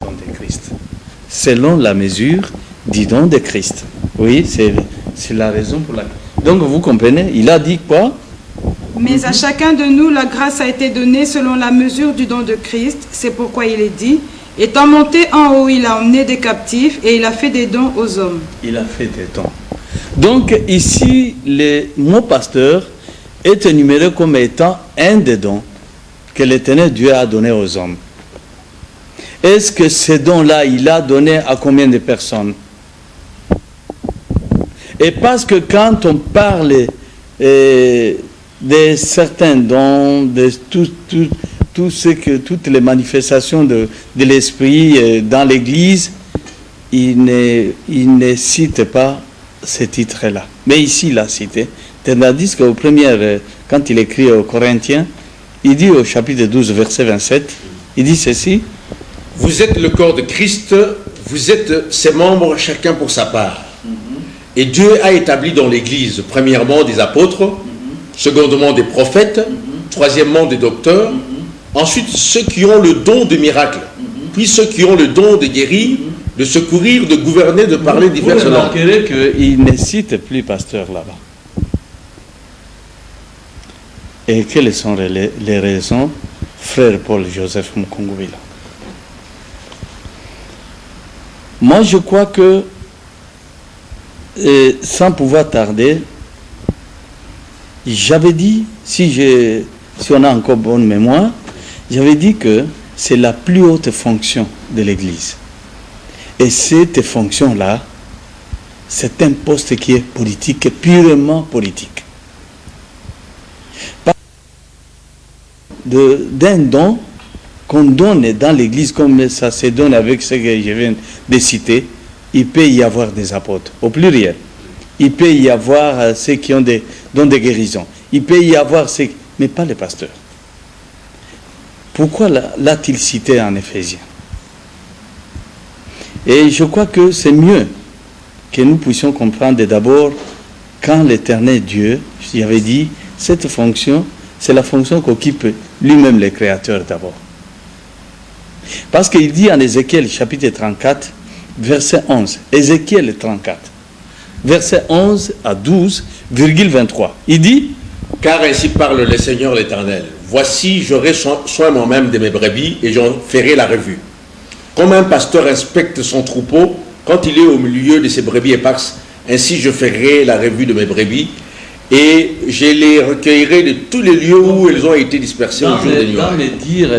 don de Christ. Selon la mesure du don de Christ. Oui, c'est la raison pour laquelle. Donc vous comprenez, il a dit quoi? Mais à chacun de nous, la grâce a été donnée selon la mesure du don de Christ. C'est pourquoi il est dit, étant monté en haut, il a emmené des captifs et il a fait des dons aux hommes. Il a fait des dons. Donc ici, le mot pasteur est énuméré comme étant un des dons que l'Éternel Dieu a donné aux hommes. Est-ce que ces dons-là, il a donné à combien de personnes? Et parce que quand on parle de certains dons, de toutes les manifestations de l'Esprit dans l'Église, il ne cite pas ce titre-là. Mais ici, il l'a cité. Tandis qu'au premier, quand il écrit aux Corinthiens, il dit au chapitre 12, verset 27, il dit ceci. Vous êtes le corps de Christ, vous êtes ses membres, chacun pour sa part. Et Dieu a établi dans l'Église, premièrement des apôtres, secondement des prophètes, troisièmement des docteurs, ensuite ceux qui ont le don de miracle, puis ceux qui ont le don de guérir, de secourir, de gouverner, de parler diverses langues. Vous remarquerez qu'il ne cite plus pasteur là-bas. Et quelles sont les raisons, frère Paul Joseph Mukungubila? Moi, je crois que, sans pouvoir tarder, j'avais dit, si on a encore bonne mémoire, j'avais dit que c'est la plus haute fonction de l'Église. Et cette fonction-là, c'est un poste qui est politique, purement politique. D'un don qu'on donne dans l'Église, comme ça se donne avec ce que je viens de citer, il peut y avoir des apôtres, au pluriel. Il peut y avoir ceux qui ont des dons de guérison. Il peut y avoir ceux, mais pas les pasteurs. Pourquoi l'a-t-il cité en Éphésiens? Et je crois que c'est mieux que nous puissions comprendre d'abord quand l'Éternel Dieu, j'avais dit, cette fonction, c'est la fonction qu'occupe lui-même le Créateur d'abord. Parce qu'il dit en Ézéchiel chapitre 34, verset 11, Ézéchiel 34, verset 11 à 12, virgule 23, il dit, car ainsi parle le Seigneur l'Éternel, voici j'aurai soin moi-même de mes brebis et j'en ferai la revue. Comme un pasteur inspecte son troupeau quand il est au milieu de ses brebis éparses, ainsi je ferai la revue de mes brebis et je les recueillerai de tous les lieux où elles ont été dispersées au jour de nuit. Dans les dires